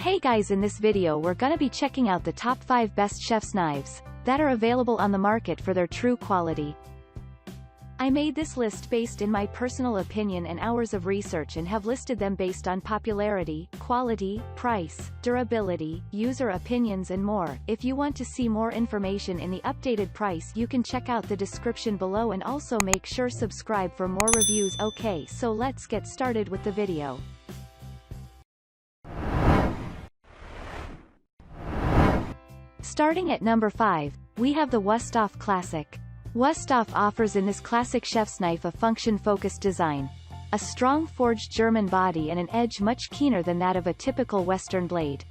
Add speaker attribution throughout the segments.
Speaker 1: Hey guys, in this video we're gonna be checking out the top 5 best chef's knives that are available on the market for their true quality. I made this list based in my personal opinion and hours of research and have listed them based on popularity, quality, price, durability, user opinions and more. If you want to see more information in the updated price, you can check out the description below and also make sure subscribe for more reviews. Okay, so let's get started with the video. Starting at number 5, we have the Wusthof Classic. Wusthof offers in this classic chef's knife a function-focused design, a strong forged German body and an edge much keener than that of a typical Western blade.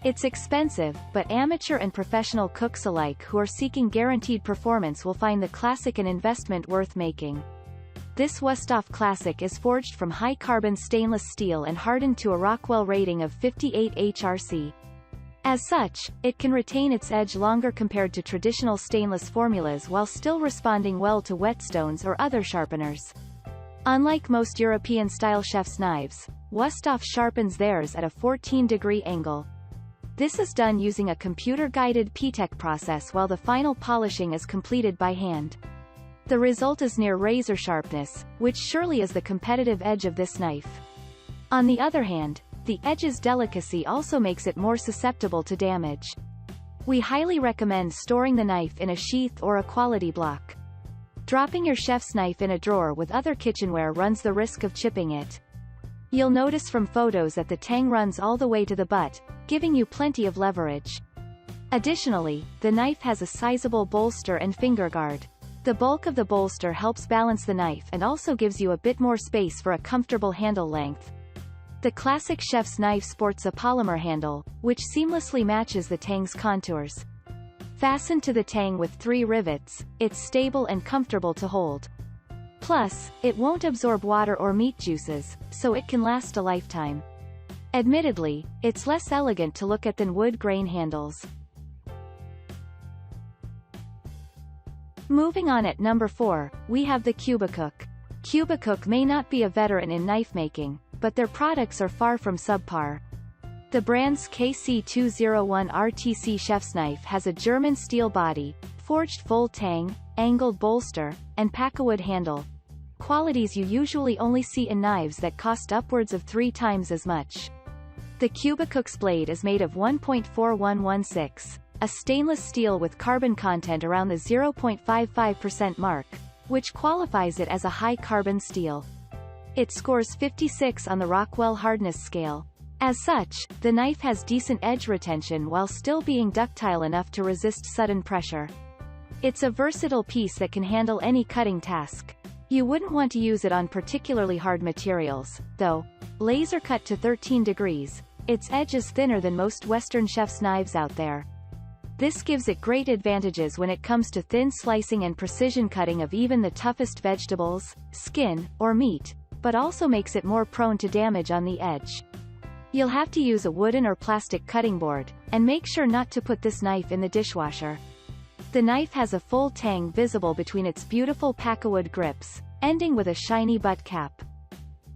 Speaker 1: It's expensive, but amateur and professional cooks alike who are seeking guaranteed performance will find the classic an investment worth making. This Wusthof Classic is forged from high-carbon stainless steel and hardened to a Rockwell rating of 58 HRC. As such, it can retain its edge longer compared to traditional stainless formulas while still responding well to whetstones or other sharpeners. Unlike most European-style chef's knives, Wusthof sharpens theirs at a 14-degree angle. This is done using a computer-guided PTEC process while the final polishing is completed by hand. The result is near razor sharpness, which surely is the competitive edge of this knife. On the other hand, the edge's delicacy also makes it more susceptible to damage. We highly recommend storing the knife in a sheath or a quality block. Dropping your chef's knife in a drawer with other kitchenware runs the risk of chipping it. You'll notice from photos that the tang runs all the way to the butt, giving you plenty of leverage. Additionally, the knife has a sizable bolster and finger guard. The bulk of the bolster helps balance the knife and also gives you a bit more space for a comfortable handle length. The classic chef's knife sports a polymer handle, which seamlessly matches the tang's contours. Fastened to the tang with 3 rivets, it's stable and comfortable to hold. Plus, it won't absorb water or meat juices, so it can last a lifetime. Admittedly, it's less elegant to look at than wood grain handles. Moving on at number 4, we have the Cuba. Cuba may not be a veteran in knife making, but their products are far from subpar. The brand's KC201 RTC chef's knife has a German steel body, forged full tang, angled bolster, and pakkawood handle. Qualities you usually only see in knives that cost upwards of 3 times as much. The Cuba's blade is made of 1.4116, a stainless steel with carbon content around the 0.55% mark, which qualifies it as a high-carbon steel. It scores 56 on the Rockwell hardness scale. As such, the knife has decent edge retention while still being ductile enough to resist sudden pressure. It's a versatile piece that can handle any cutting task. You wouldn't want to use it on particularly hard materials, though. Laser cut to 13 degrees, its edge is thinner than most Western chef's knives out there. This gives it great advantages when it comes to thin slicing and precision cutting of even the toughest vegetables, skin, or meat, but also makes it more prone to damage on the edge. You'll have to use a wooden or plastic cutting board, and make sure not to put this knife in the dishwasher. The knife has a full tang visible between its beautiful pakkawood grips, ending with a shiny butt cap.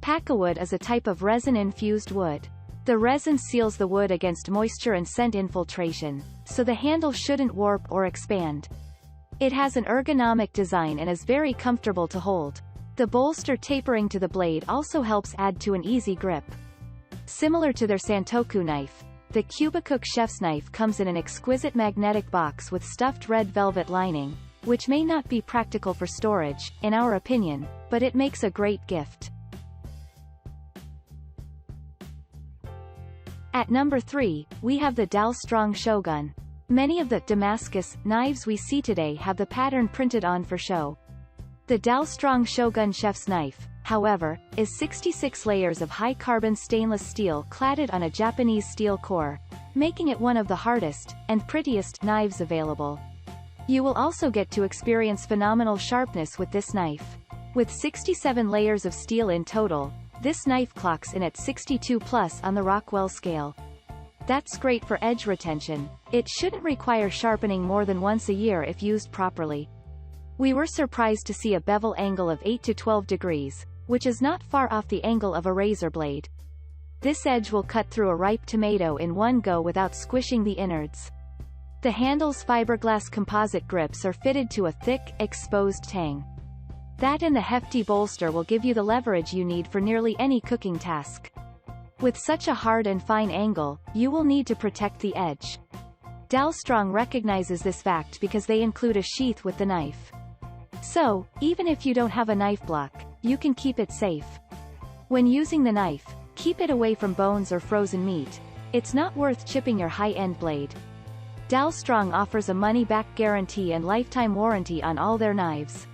Speaker 1: Pakkawood is a type of resin-infused wood. The resin seals the wood against moisture and scent infiltration, so the handle shouldn't warp or expand. It has an ergonomic design and is very comfortable to hold. The bolster tapering to the blade also helps add to an easy grip. Similar to their Santoku knife, the Cuba chef's knife comes in an exquisite magnetic box with stuffed red velvet lining, which may not be practical for storage, in our opinion, but it makes a great gift. At number 3, we have the Dalton Shogun. Many of the Damascus knives we see today have the pattern printed on for show. The Dalton Shogun chef's knife, however, is 66 layers of high-carbon stainless steel cladded on a Japanese steel core, making it one of the hardest, and prettiest, knives available. You will also get to experience phenomenal sharpness with this knife. With 67 layers of steel in total, this knife clocks in at 62+ on the Rockwell scale. That's great for edge retention. It shouldn't require sharpening more than once a year if used properly. We were surprised to see a bevel angle of 8 to 12 degrees, which is not far off the angle of a razor blade. This edge will cut through a ripe tomato in one go without squishing the innards. The handle's fiberglass composite grips are fitted to a thick, exposed tang. That and the hefty bolster will give you the leverage you need for nearly any cooking task. With such a hard and fine angle, you will need to protect the edge. Dalton recognizes this fact because they include a sheath with the knife. So, even if you don't have a knife block, you can keep it safe. When using the knife, keep it away from bones or frozen meat. It's not worth chipping your high-end blade. Dalton offers a money-back guarantee and lifetime warranty on all their knives.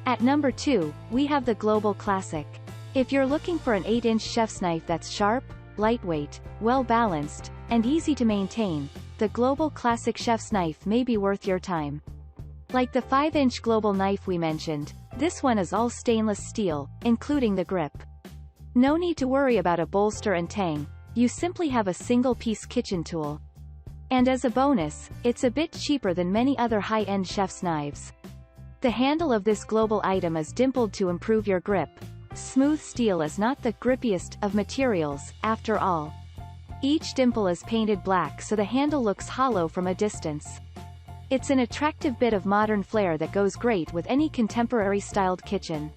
Speaker 1: At number 2, we have the Global Classic. If you're looking for an 8-inch chef's knife that's sharp, lightweight, well-balanced, and easy to maintain, the Global Classic chef's knife may be worth your time. Like the 5-inch Global knife we mentioned, this one is all stainless steel, including the grip. No need to worry about a bolster and tang, you simply have a single-piece kitchen tool. And as a bonus, it's a bit cheaper than many other high-end chef's knives. The handle of this Global item is dimpled to improve your grip. Smooth steel is not the grippiest of materials, after all. Each dimple is painted black so the handle looks hollow from a distance. It's an attractive bit of modern flair that goes great with any contemporary-styled kitchen.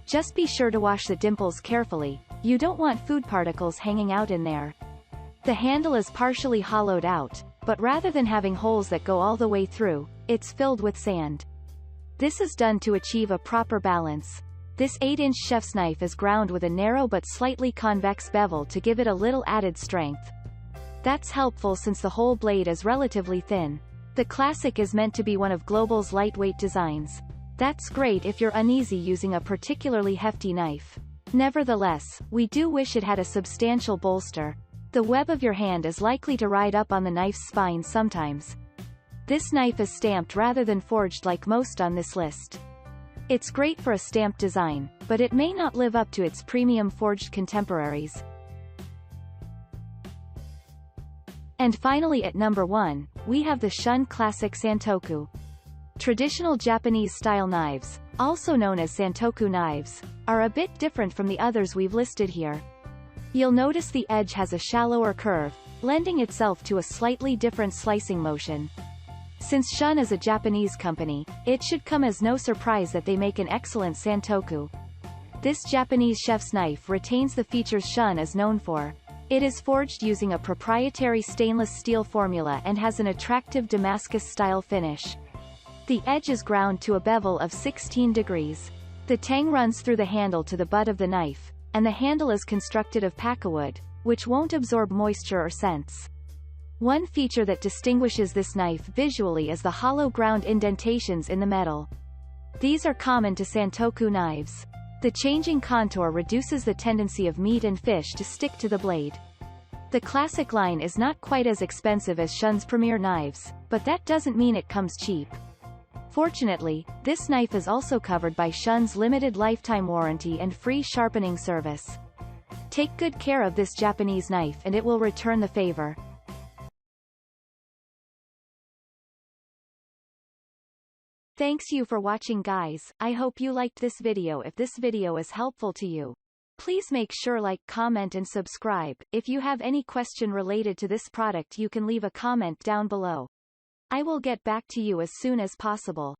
Speaker 1: Just be sure to wash the dimples carefully, you don't want food particles hanging out in there. The handle is partially hollowed out, but rather than having holes that go all the way through, it's filled with sand. This is done to achieve a proper balance. This 8-inch chef's knife is ground with a narrow but slightly convex bevel to give it a little added strength. That's helpful since the whole blade is relatively thin. The Classic is meant to be one of Global's lightweight designs. That's great if you're uneasy using a particularly hefty knife. Nevertheless, we do wish it had a substantial bolster. The web of your hand is likely to ride up on the knife's spine sometimes. This knife is stamped rather than forged like most on this list. It's great for a stamped design, but it may not live up to its premium forged contemporaries. And finally at number 1, we have the Shun Classic Santoku. Traditional Japanese-style knives, also known as Santoku knives, are a bit different from the others we've listed here. You'll notice the edge has a shallower curve, lending itself to a slightly different slicing motion. Since Shun is a Japanese company, it should come as no surprise that they make an excellent Santoku. This Japanese chef's knife retains the features Shun is known for. It is forged using a proprietary stainless steel formula and has an attractive Damascus-style finish. The edge is ground to a bevel of 16 degrees. The tang runs through the handle to the butt of the knife, and the handle is constructed of pakkawood, which won't absorb moisture or scents. One feature that distinguishes this knife visually is the hollow ground indentations in the metal. These are common to Santoku knives. The changing contour reduces the tendency of meat and fish to stick to the blade. The Classic line is not quite as expensive as Shun's premier knives, but that doesn't mean it comes cheap. Fortunately, this knife is also covered by Shun's limited lifetime warranty and free sharpening service. Take good care of this Japanese knife and it will return the favor. Thanks you for watching guys, I hope you liked this video. If this video is helpful to you, please make sure like, comment and subscribe. If you have any question related to this product you can leave a comment down below. I will get back to you as soon as possible.